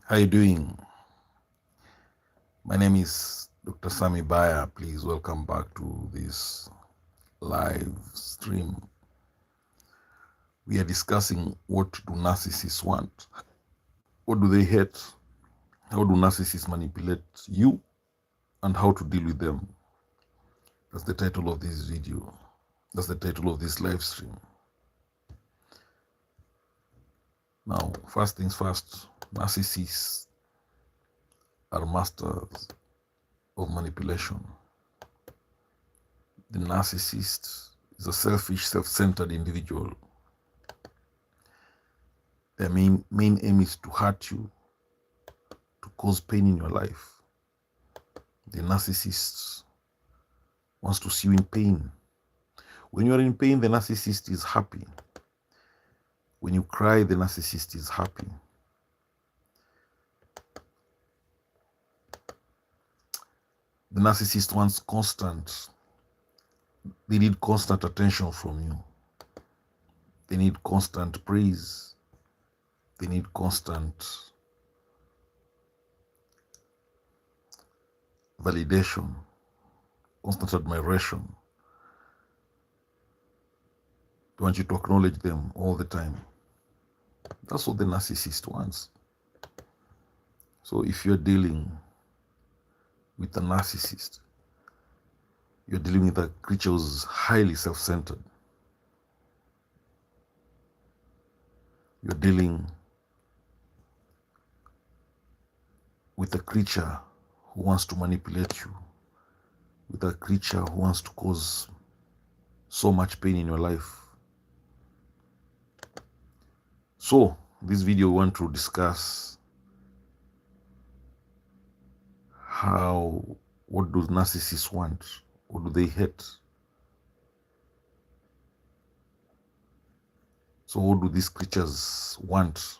How you doing? My name is Dr. Sami Baya. Please welcome back to this live stream. We are discussing what do narcissists want? What do they hate? How do narcissists manipulate you? And how to deal with them. That's the title of this video. That's the title of this live stream. Now, first things first, narcissists are masters of manipulation. The narcissist is a selfish, self-centered individual. Their main aim is to hurt you, to cause pain in your life. The narcissist wants to see you in pain. When you are in pain, the narcissist is happy. When you cry, the narcissist is happy. The narcissist wants they need constant attention from you. They need constant praise. They need constant validation, constant admiration. They want you to acknowledge them all the time. That's what the narcissist wants. So if you're dealing with a narcissist, you're dealing with a creature who's highly self-centered. You're dealing with a creature who wants to manipulate you, with a creature who wants to cause so much pain in your life. So, this video we want to discuss what do narcissists want? What do they hate? So what do these creatures want?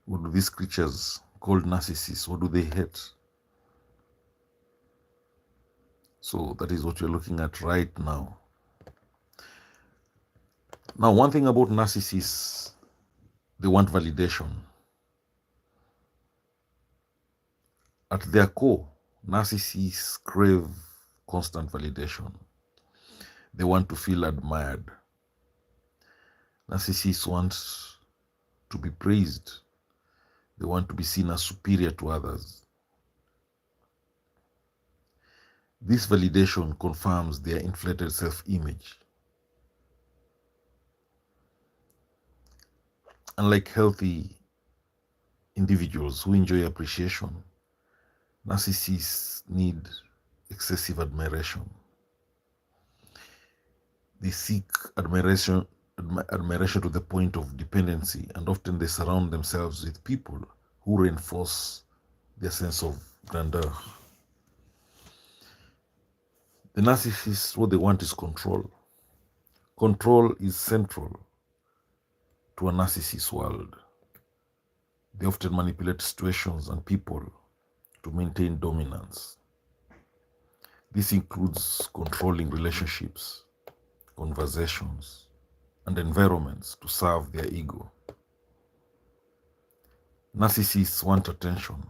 What do these creatures called narcissists, what do they hate? So that is what you're looking at right now. Now, one thing about narcissists, they want validation. At their core, narcissists crave constant validation. They want to feel admired. Narcissists want to be praised. They want to be seen as superior to others. This validation confirms their inflated self-image. Unlike healthy individuals who enjoy appreciation, narcissists need excessive admiration. They seek admiration to the point of dependency, and often they surround themselves with people who reinforce their sense of grandeur. The narcissists, what they want is control. Control is central to a narcissist world. They often manipulate situations and people to maintain dominance. This includes controlling relationships, conversations, and environments to serve their ego. Narcissists want attention.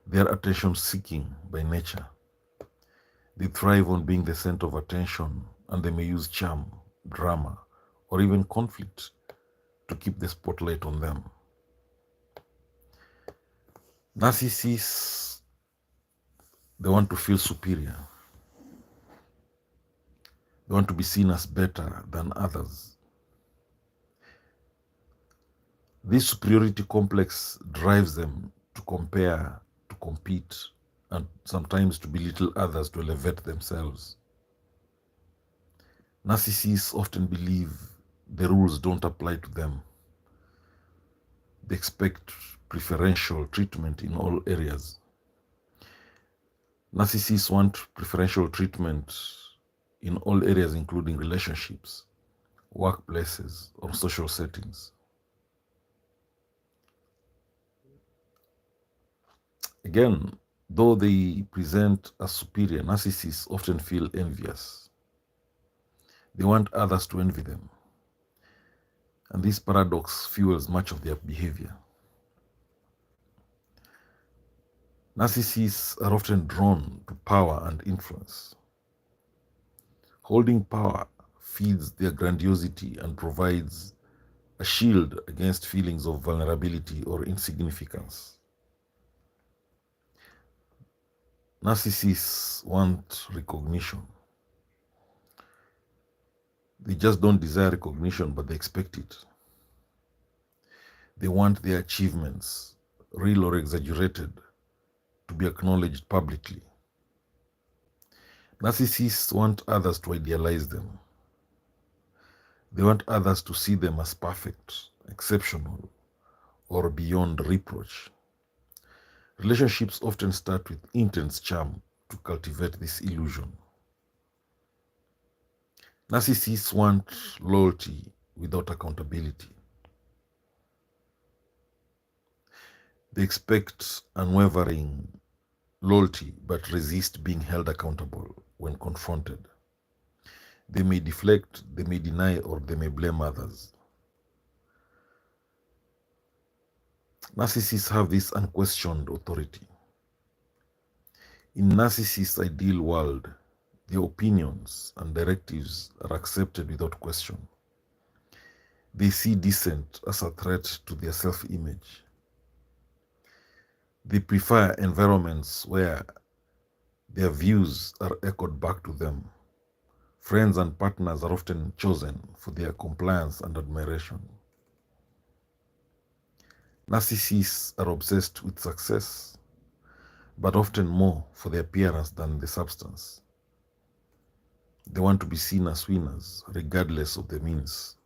They are attention-seeking by nature. They thrive on being the center of attention, and they may use charm, drama, or even conflict to keep the spotlight on them. Narcissists, they want to feel superior. They want to be seen as better than others. This superiority complex drives them to compare, to compete, and sometimes to belittle others to elevate themselves. Narcissists often believe the rules don't apply to them. They expect preferential treatment in all areas. Narcissists want preferential treatment in all areas, including relationships, workplaces, or social settings. Again, though they present as superior, narcissists often feel envious. They want others to envy them. And this paradox fuels much of their behavior. Narcissists are often drawn to power and influence. Holding power feeds their grandiosity and provides a shield against feelings of vulnerability or insignificance. Narcissists want recognition. They just don't desire recognition, but they expect it. They want their achievements, real or exaggerated, to be acknowledged publicly. Narcissists want others to idealize them. They want others to see them as perfect, exceptional, or beyond reproach. Relationships often start with intense charm to cultivate this illusion. Narcissists want loyalty without accountability. They expect unwavering loyalty but resist being held accountable when confronted. They may deflect, they may deny, or they may blame others. Narcissists have this unquestioned authority. In narcissists' ideal world, their opinions and directives are accepted without question. They see dissent as a threat to their self-image. They prefer environments where their views are echoed back to them. Friends and partners are often chosen for their compliance and admiration. Narcissists are obsessed with success, but often more for the appearance than the substance. They want to be seen as winners, regardless of the means.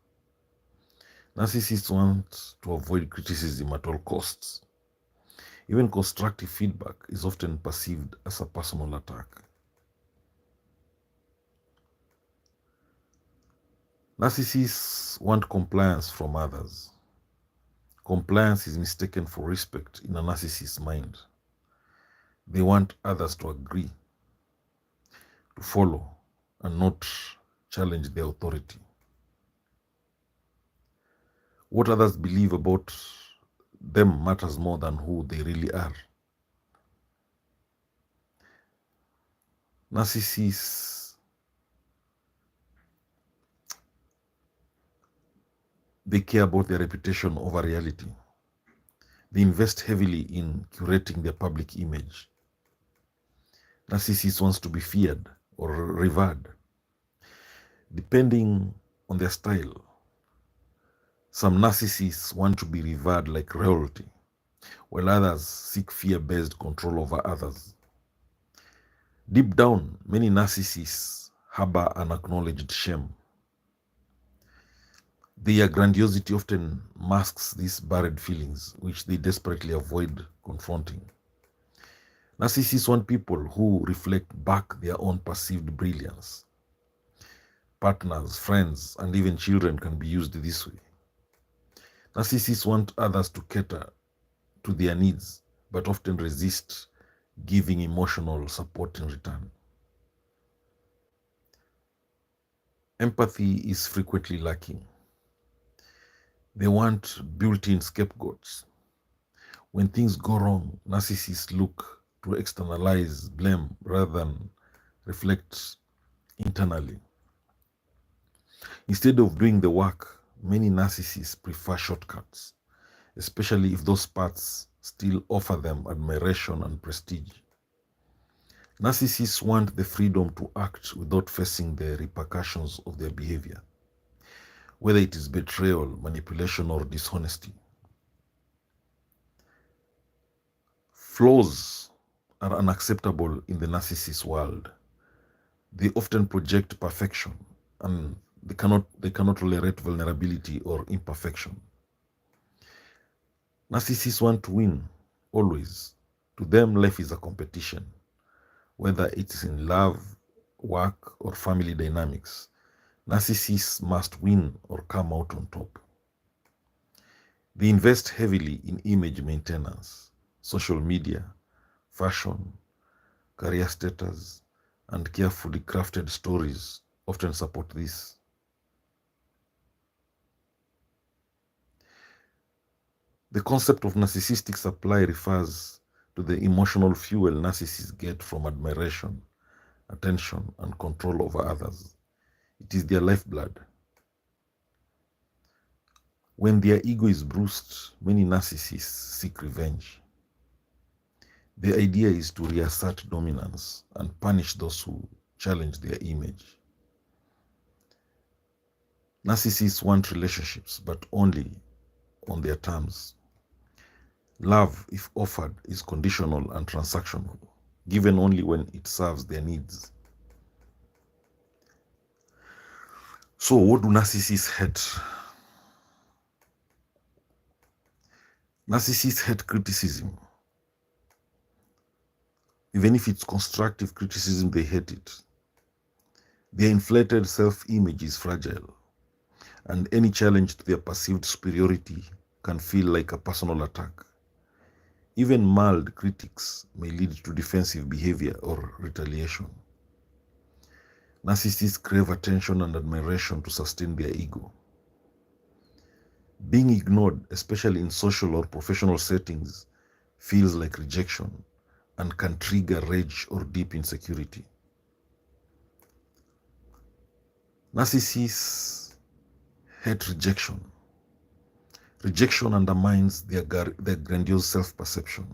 Narcissists want to avoid criticism at all costs. Even constructive feedback is often perceived as a personal attack. Narcissists want compliance from others. Compliance is mistaken for respect in a narcissist's mind. They want others to agree, to follow, and not challenge their authority. What others believe about them matters more than who they really are. Narcissists, they care about their reputation over reality. They invest heavily in curating their public image. Narcissists wants to be feared or revered, depending on their style. Some narcissists want to be revered like royalty, while others seek fear-based control over others. Deep down, many narcissists harbor unacknowledged shame. Their grandiosity often masks these buried feelings, which they desperately avoid confronting. Narcissists want people who reflect back their own perceived brilliance. Partners, friends, and even children can be used this way. Narcissists want others to cater to their needs, but often resist giving emotional support in return. Empathy is frequently lacking. They want built-in scapegoats. When things go wrong, narcissists look to externalize blame rather than reflect internally. Instead of doing the work, many narcissists prefer shortcuts, especially if those paths still offer them admiration and prestige. Narcissists want the freedom to act without facing the repercussions of their behavior, whether it is betrayal, manipulation, or dishonesty. Flaws are unacceptable in the narcissist world. They often project perfection, and they cannot tolerate vulnerability or imperfection. Narcissists want to win, always. To them, life is a competition, whether it is in love, work, or family dynamics. Narcissists must win or come out on top. They invest heavily in image maintenance, social media, fashion, career status, and carefully crafted stories often support this. The concept of narcissistic supply refers to the emotional fuel narcissists get from admiration, attention, and control over others. It is their lifeblood. When their ego is bruised, many narcissists seek revenge. The idea is to reassert dominance and punish those who challenge their image. Narcissists want relationships, but only on their terms. Love, if offered, is conditional and transactional, given only when it serves their needs. So, what do narcissists hate? Narcissists hate criticism. Even if it's constructive criticism, they hate it. Their inflated self-image is fragile, and any challenge to their perceived superiority can feel like a personal attack. Even mild critics may lead to defensive behavior or retaliation. Narcissists crave attention and admiration to sustain their ego. Being ignored, especially in social or professional settings, feels like rejection and can trigger rage or deep insecurity. Narcissists hate rejection. Rejection undermines their grandiose self-perception,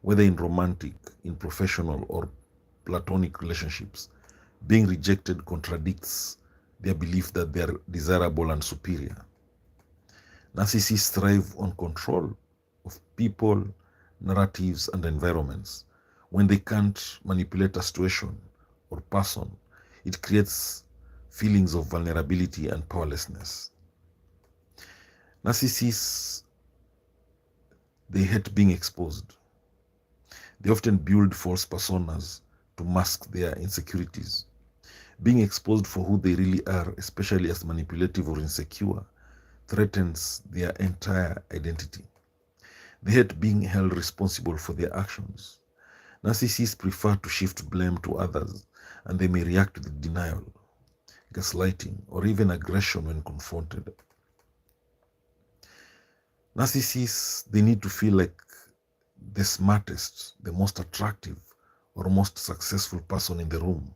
whether in romantic, in professional, or platonic relationships. Being rejected contradicts their belief that they are desirable and superior. Narcissists thrive on control of people, narratives, and environments. When they can't manipulate a situation or person, it creates feelings of vulnerability and powerlessness. Narcissists, they hate being exposed. They often build false personas to mask their insecurities. Being exposed for who they really are, especially as manipulative or insecure, threatens their entire identity. They hate being held responsible for their actions. Narcissists prefer to shift blame to others, and they may react with denial, gaslighting, or even aggression when confronted. Narcissists, they need to feel like the smartest, the most attractive, or most successful person in the room.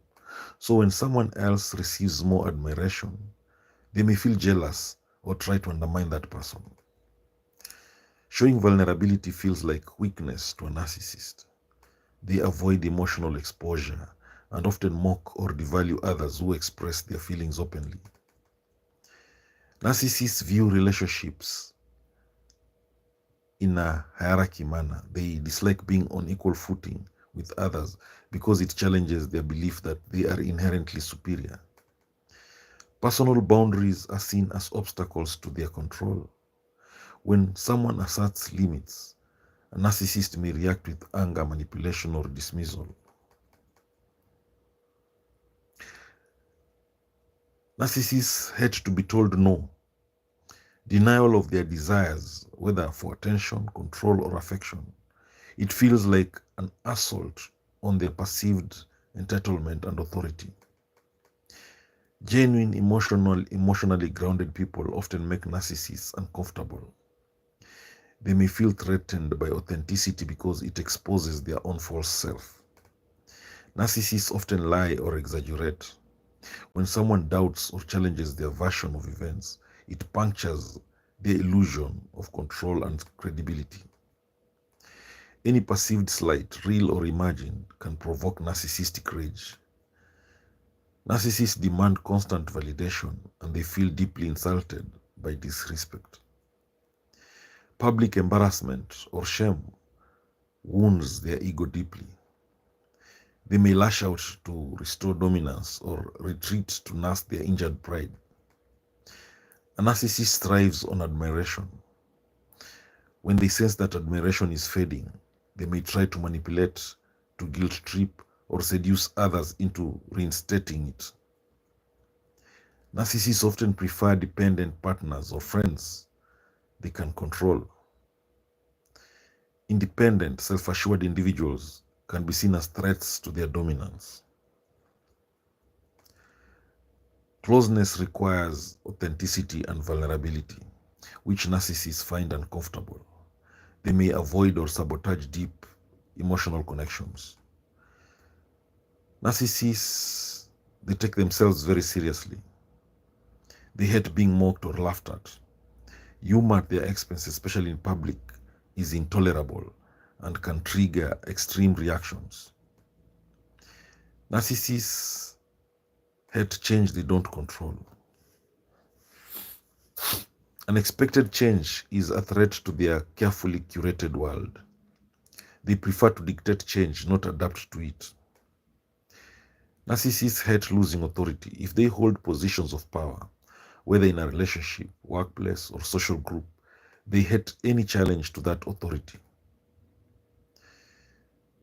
So when someone else receives more admiration, they may feel jealous or try to undermine that person. Showing vulnerability feels like weakness to a narcissist. They avoid emotional exposure and often mock or devalue others who express their feelings openly. Narcissists view relationships in a hierarchy manner. They dislike being on equal footing with others because it challenges their belief that they are inherently superior. Personal boundaries are seen as obstacles to their control. When someone asserts limits, a narcissist may react with anger, manipulation, or dismissal. Narcissists hate to be told no. Denial of their desires, whether for attention, control, or affection. It feels like an assault on their perceived entitlement and authority. Genuine, emotionally grounded people often make narcissists uncomfortable. They may feel threatened by authenticity because it exposes their own false self. Narcissists often lie or exaggerate. When someone doubts or challenges their version of events, it punctures their illusion of control and credibility. Any perceived slight, real or imagined, can provoke narcissistic rage. Narcissists demand constant validation and they feel deeply insulted by disrespect. Public embarrassment or shame wounds their ego deeply. They may lash out to restore dominance or retreat to nurse their injured pride. A narcissist thrives on admiration. When they sense that admiration is fading, they may try to manipulate, to guilt trip, or seduce others into reinstating it. Narcissists often prefer dependent partners or friends they can control. Independent, self-assured individuals can be seen as threats to their dominance. Closeness requires authenticity and vulnerability, which narcissists find uncomfortable. They may avoid or sabotage deep emotional connections. Narcissists, they take themselves very seriously. They hate being mocked or laughed at. Humor at their expense, especially in public, is intolerable and can trigger extreme reactions. Narcissists hate change they don't control. Unexpected change is a threat to their carefully curated world. They prefer to dictate change, not adapt to it. Narcissists hate losing authority. If they hold positions of power, whether in a relationship, workplace, or social group, they hate any challenge to that authority.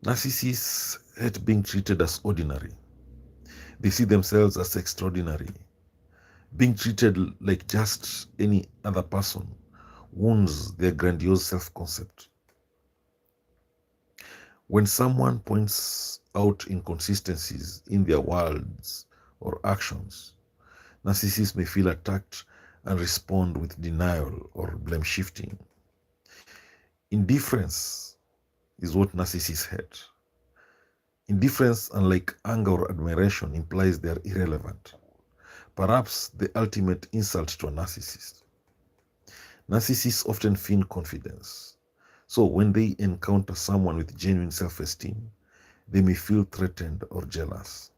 Narcissists hate being treated as ordinary. They see themselves as extraordinary. Being treated like just any other person wounds their grandiose self-concept. When someone points out inconsistencies in their words or actions, narcissists may feel attacked and respond with denial or blame shifting. Indifference is what narcissists hate. Indifference, unlike anger or admiration, implies they are irrelevant. Perhaps the ultimate insult to a narcissist. Narcissists often feign confidence. So when they encounter someone with genuine self-esteem, they may feel threatened or jealous.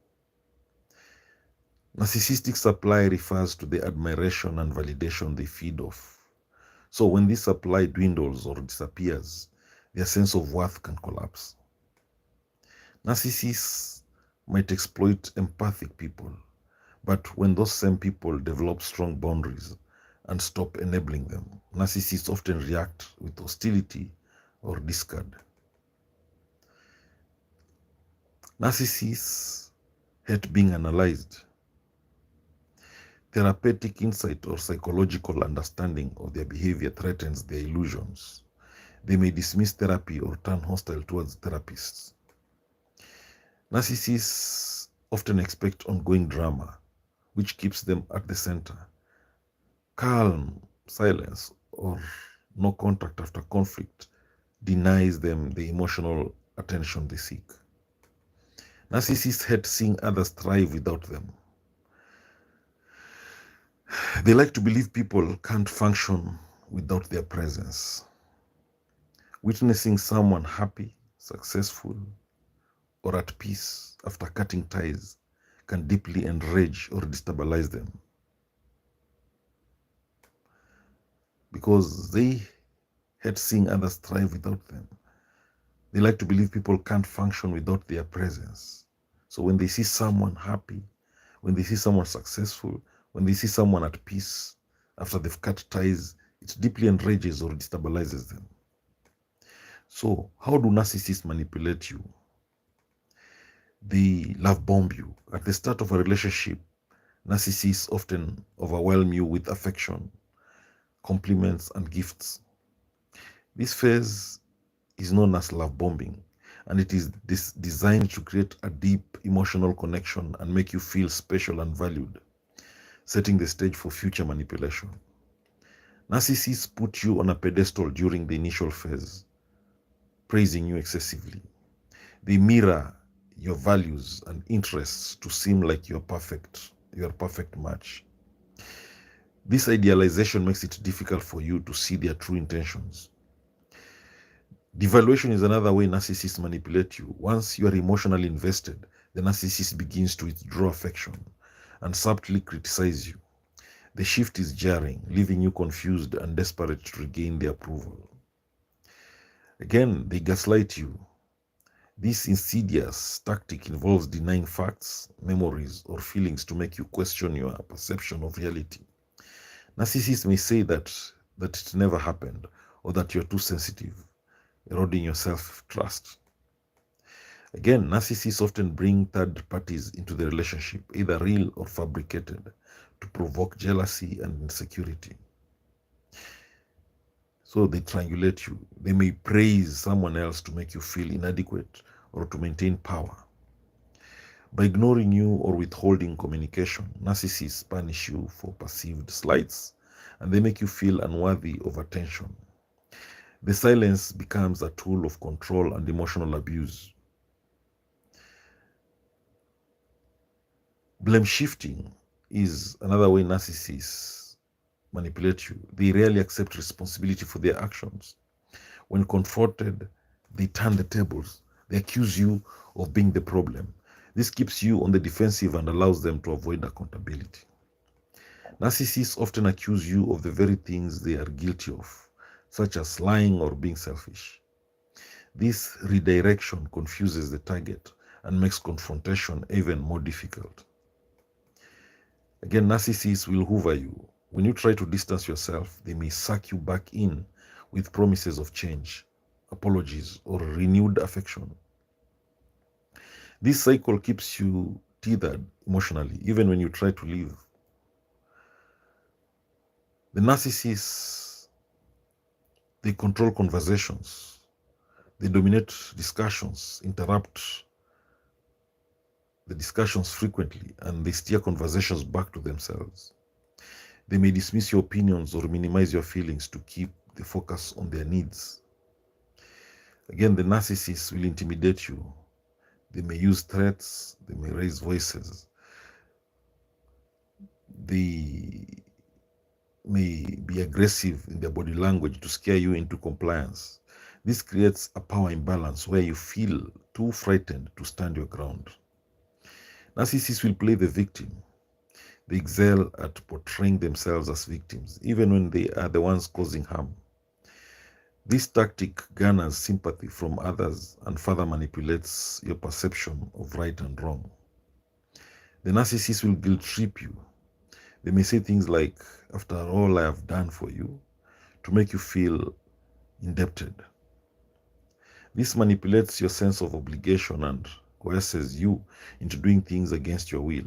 Narcissistic supply refers to the admiration and validation they feed off. So when this supply dwindles or disappears, their sense of worth can collapse. Narcissists might exploit empathic people, but when those same people develop strong boundaries and stop enabling them, narcissists often react with hostility or discard. Narcissists hate being analyzed. Therapeutic insight or psychological understanding of their behavior threatens their illusions. They may dismiss therapy or turn hostile towards therapists. Narcissists often expect ongoing drama, which keeps them at the center. Calm silence or no contact after conflict denies them the emotional attention they seek. Narcissists hate seeing others thrive without them. They like to believe people can't function without their presence. Witnessing someone happy, successful, or at peace after cutting ties can deeply enrage or destabilize them, because they hate seeing others thrive without them. They like to believe people can't function without their presence. So when they see someone happy, when they see someone successful, when they see someone at peace after they've cut ties, it deeply enrages or destabilizes them. So how do narcissists manipulate you? They love bomb you. At the start of a relationship, narcissists often overwhelm you with affection, compliments, and gifts. This phase is known as love bombing, and it is designed to create a deep emotional connection and make you feel special and valued, setting the stage for future manipulation. Narcissists put you on a pedestal during the initial phase, praising you excessively. They mirror your values and interests to seem like you're a perfect match. This idealization makes it difficult for you to see their true intentions. Devaluation is another way narcissists manipulate you. Once you are emotionally invested, the narcissist begins to withdraw affection and subtly criticize you. The shift is jarring, leaving you confused and desperate to regain their approval. Again, they gaslight you. This insidious tactic involves denying facts, memories, or feelings to make you question your perception of reality. Narcissists may say that it never happened, or that you're too sensitive, eroding your self-trust. Again, narcissists often bring third parties into the relationship, either real or fabricated, to provoke jealousy and insecurity. So they triangulate you. They may praise someone else to make you feel inadequate or to maintain power. By ignoring you or withholding communication, narcissists punish you for perceived slights, and they make you feel unworthy of attention. The silence becomes a tool of control and emotional abuse. Blame shifting is another way narcissists manipulate you. They rarely accept responsibility for their actions. When confronted, they turn the tables. They accuse you of being the problem. This keeps you on the defensive and allows them to avoid accountability. Narcissists often accuse you of the very things they are guilty of, such as lying or being selfish. This redirection confuses the target and makes confrontation even more difficult. Again, narcissists will hoover you. When you try to distance yourself, they may suck you back in with promises of change, apologies, or renewed affection. This cycle keeps you tethered emotionally, even when you try to leave. The narcissists, they control conversations, they dominate discussions, interrupt the discussions frequently, and they steer conversations back to themselves. They may dismiss your opinions or minimize your feelings to keep the focus on their needs. Again, the narcissists will intimidate you. They may use threats, they may raise voices, they may be aggressive in their body language to scare you into compliance. This creates a power imbalance where you feel too frightened to stand your ground. Narcissists will play the victim. They excel at portraying themselves as victims, even when they are the ones causing harm. This tactic garners sympathy from others and further manipulates your perception of right and wrong. The narcissist will guilt trip you. They may say things like, "After all I have done for you," to make you feel indebted. This manipulates your sense of obligation and coerces you into doing things against your will.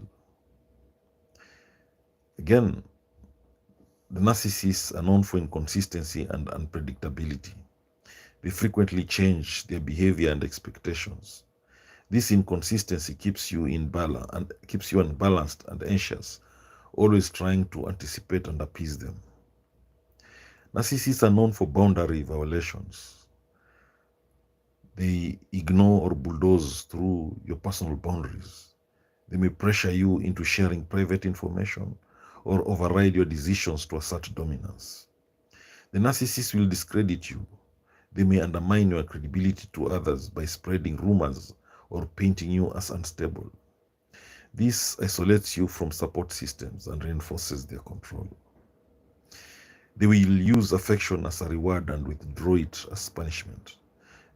Again, the narcissists are known for inconsistency and unpredictability. They frequently change their behavior and expectations. This inconsistency keeps you unbalanced and anxious, always trying to anticipate and appease them. Narcissists are known for boundary violations. They ignore or bulldoze through your personal boundaries. They may pressure you into sharing private information or override your decisions to assert dominance. The narcissist will discredit you. They may undermine your credibility to others by spreading rumors or painting you as unstable. This isolates you from support systems and reinforces their control. They will use affection as a reward and withdraw it as punishment.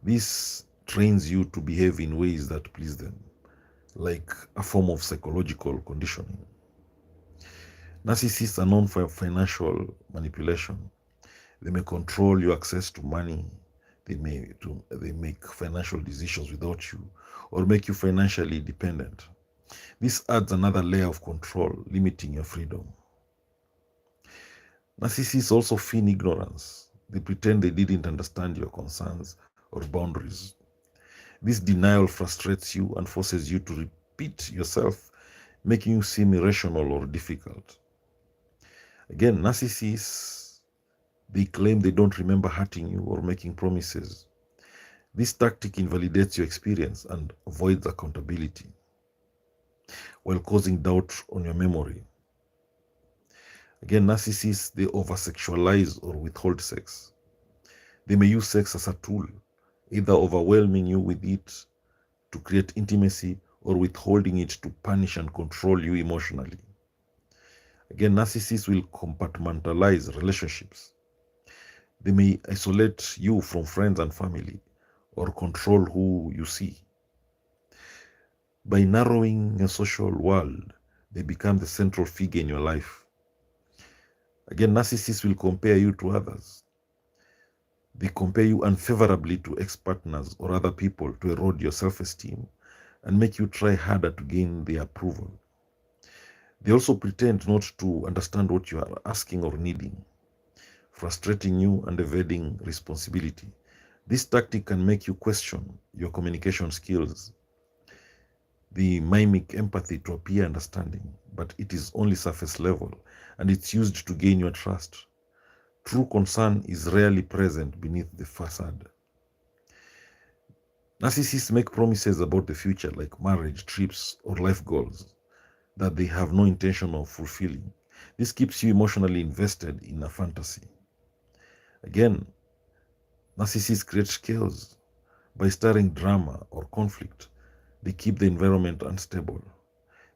This trains you to behave in ways that please them, like a form of psychological conditioning. Narcissists are known for financial manipulation. They may control your access to money. They make financial decisions without you or make you financially dependent. This adds another layer of control, limiting your freedom. Narcissists also feign ignorance. They pretend they didn't understand your concerns or boundaries. This denial frustrates you and forces you to repeat yourself, making you seem irrational or difficult. Again, narcissists, they claim they don't remember hurting you or making promises. This tactic invalidates your experience and avoids accountability, while causing doubt on your memory. Again, narcissists, they over-sexualize or withhold sex. They may use sex as a tool, either overwhelming you with it to create intimacy or withholding it to punish and control you emotionally. Again, narcissists will compartmentalize relationships. They may isolate you from friends and family or control who you see. By narrowing your social world, they become the central figure in your life. Again, narcissists will compare you to others. They compare you unfavorably to ex-partners or other people to erode your self-esteem and make you try harder to gain their approval. They also pretend not to understand what you are asking or needing, frustrating you and evading responsibility. This tactic can make you question your communication skills. They mimic empathy to appear understanding, but it is only surface level, and it's used to gain your trust, True concern is rarely present beneath the facade. Narcissists make promises about the future, like marriage, trips, or life goals, that they have no intention of fulfilling. This keeps you emotionally invested in a fantasy. Again, narcissists create chaos by stirring drama or conflict. They keep the environment unstable.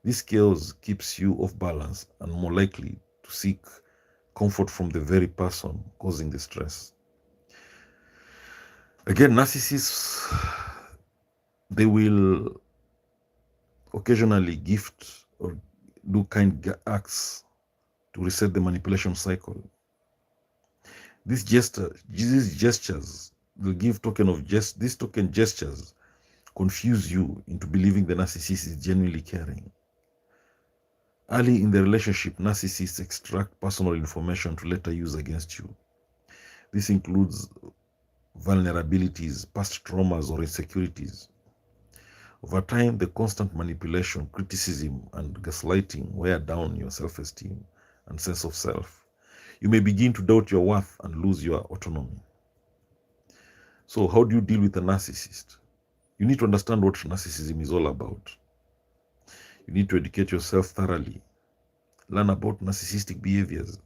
This chaos keeps you off balance and more likely to seek comfort from the very person causing the stress. Again, narcissists, they will occasionally gift or do kind acts to reset the manipulation cycle. These gestures will give these token gestures confuse you into believing the narcissist is genuinely caring. Early in the relationship, narcissists extract personal information to later use against you. This includes vulnerabilities, past traumas, or insecurities. Over time, the constant manipulation, criticism, and gaslighting wear down your self-esteem and sense of self. You may begin to doubt your worth and lose your autonomy. So how do you deal with a narcissist? You need to understand what narcissism is all about. You need to educate yourself thoroughly. Learn about narcissistic behaviors,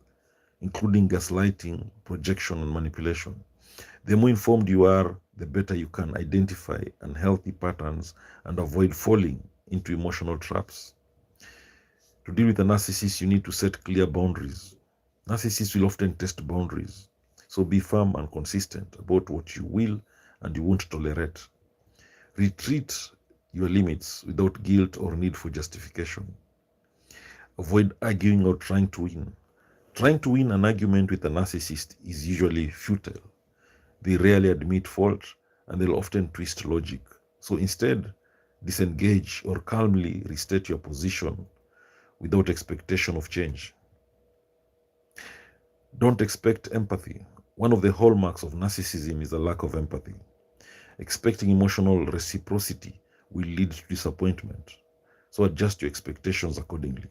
including gaslighting, projection, and manipulation. The more informed you are, the better you can identify unhealthy patterns and avoid falling into emotional traps. To deal with a narcissist, you need to set clear boundaries. Narcissists will often test boundaries, so be firm and consistent about what you will and you won't tolerate. Retreat your limits without guilt or need for justification. Avoid arguing or trying to win. Trying to win an argument with a narcissist is usually futile. They rarely admit fault and they'll often twist logic. So instead, disengage or calmly restate your position without expectation of change. Don't expect empathy. One of the hallmarks of narcissism is a lack of empathy. Expecting emotional reciprocity will lead to disappointment. So adjust your expectations accordingly.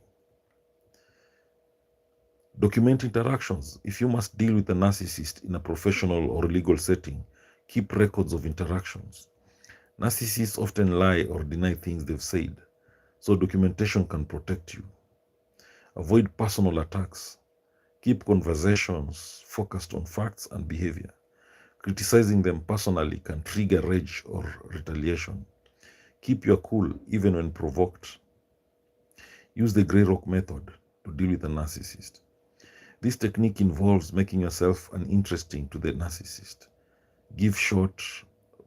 Document interactions. If you must deal with a narcissist in a professional or legal setting, keep records of interactions. Narcissists often lie or deny things they've said, so documentation can protect you. Avoid personal attacks. Keep conversations focused on facts and behavior. Criticizing them personally can trigger rage or retaliation. Keep your cool even when provoked. Use the gray rock method to deal with a narcissist. This technique involves making yourself uninteresting to the narcissist. Give short,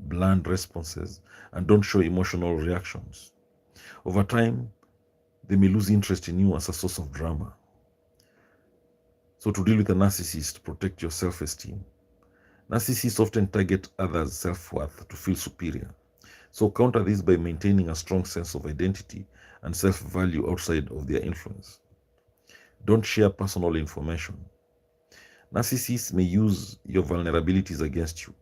bland responses and don't show emotional reactions. Over time, they may lose interest in you as a source of drama. So to deal with a narcissist, protect your self-esteem. Narcissists often target others' self-worth to feel superior. So counter this by maintaining a strong sense of identity and self-value outside of their influence. Don't share personal information. Narcissists may use your vulnerabilities against you.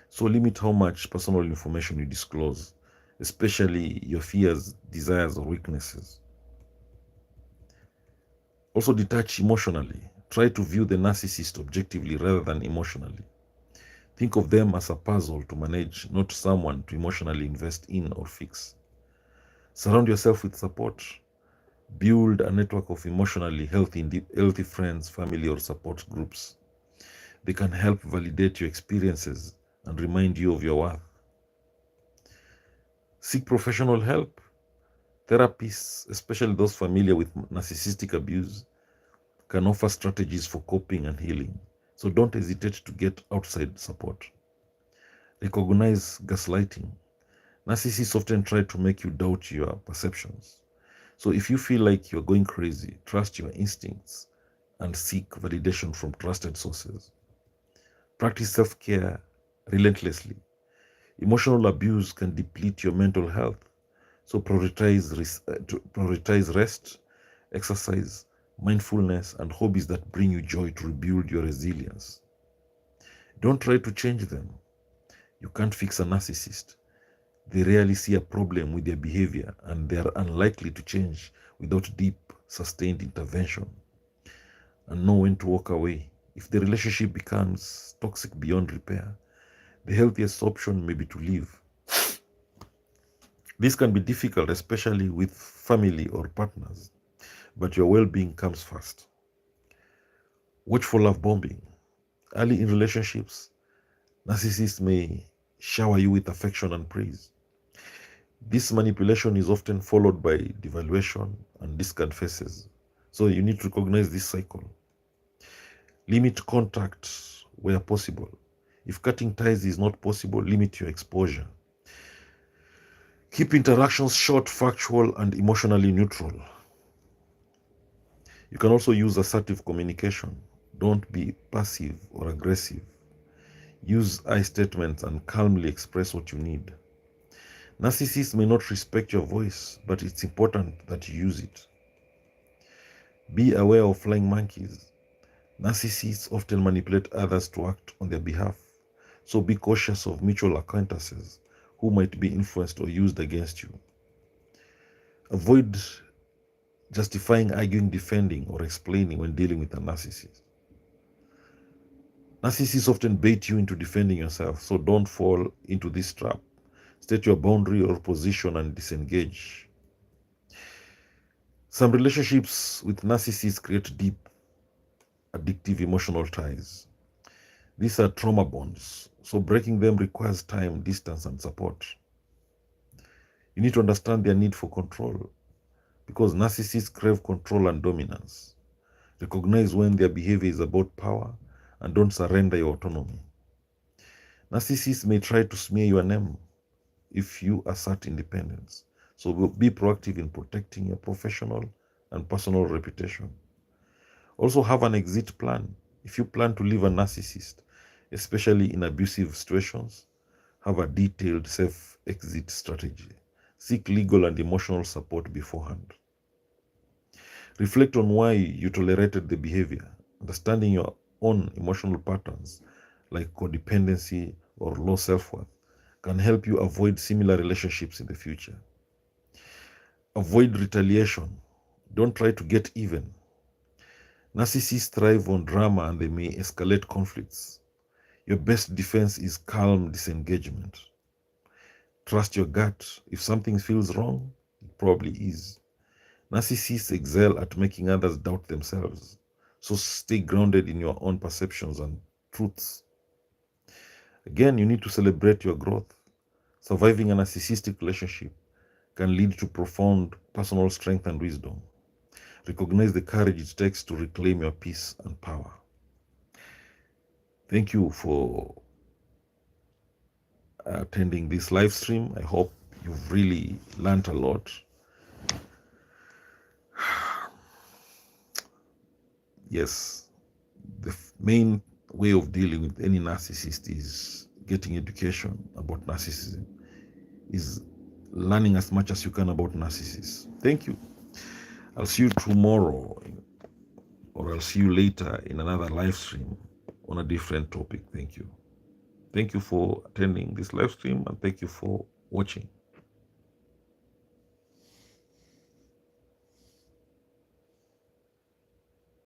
So limit how much personal information you disclose, especially your fears, desires, or weaknesses. Also detach emotionally. Try to view the narcissist objectively rather than emotionally. Think of them as a puzzle to manage, not someone to emotionally invest in or fix. Surround yourself with support. Build a network of emotionally healthy friends, family, or support groups. They can help validate your experiences and remind you of your worth. Seek professional help. Therapists, especially those familiar with narcissistic abuse, can offer strategies for coping and healing. So don't hesitate to get outside support. Recognize gaslighting. Narcissists often try to make you doubt your perceptions. So if you feel like you're going crazy, trust your instincts and seek validation from trusted sources. Practice self-care relentlessly. Emotional abuse can deplete your mental health. So prioritize rest, exercise, mindfulness, and hobbies that bring you joy to rebuild your resilience. Don't try to change them. You can't fix a narcissist. They rarely see a problem with their behavior and they are unlikely to change without deep, sustained intervention. And know when to walk away If the relationship becomes toxic beyond repair, the healthiest option may be to leave. This can be difficult, especially with family or partners, but your well-being comes first. Watch for love bombing. Early in relationships, narcissists may shower you with affection and praise. This manipulation is often followed by devaluation and discard faces. So you need to recognize this cycle. Limit contact where possible. If cutting ties is not possible, limit your exposure. Keep interactions short, factual, and emotionally neutral. You can also use assertive communication. Don't be passive or aggressive. Use I statements and calmly express what you need. Narcissists may not respect your voice, but it's important that you use it. Be aware of flying monkeys. Narcissists often manipulate others to act on their behalf, so be cautious of mutual acquaintances who might be influenced or used against you. Avoid justifying, arguing, defending, or explaining when dealing with a narcissist. Narcissists often bait you into defending yourself, so don't fall into this trap. State your boundary or position and disengage. Some relationships with narcissists create deep, addictive emotional ties. These are trauma bonds, so breaking them requires time, distance, and support. You need to understand their need for control, because narcissists crave control and dominance. Recognize when their behavior is about power and don't surrender your autonomy. Narcissists may try to smear your name if you assert independence, so be proactive in protecting your professional and personal reputation. Also have an exit plan. If you plan to leave a narcissist, especially in abusive situations, have a detailed safe exit strategy. Seek legal and emotional support beforehand. Reflect on why you tolerated the behavior. Understanding your own emotional patterns, like codependency or low self-worth, can help you avoid similar relationships in the future. Avoid retaliation. Don't try to get even. Narcissists thrive on drama and they may escalate conflicts. Your best defense is calm disengagement. Trust your gut. If something feels wrong, it probably is. Narcissists excel at making others doubt themselves. So stay grounded in your own perceptions and truths. Again, you need to celebrate your growth. Surviving a narcissistic relationship can lead to profound personal strength and wisdom. Recognize the courage it takes to reclaim your peace and power. Thank you for attending this live stream. I hope you've really learned a lot. Yes, the main way of dealing with any narcissist is getting education about narcissism, is learning as much as you can about narcissists. Thank you. I'll see you tomorrow, or I'll see you later in another live stream on a different topic. Thank you. Thank you for attending this live stream, and thank you for watching.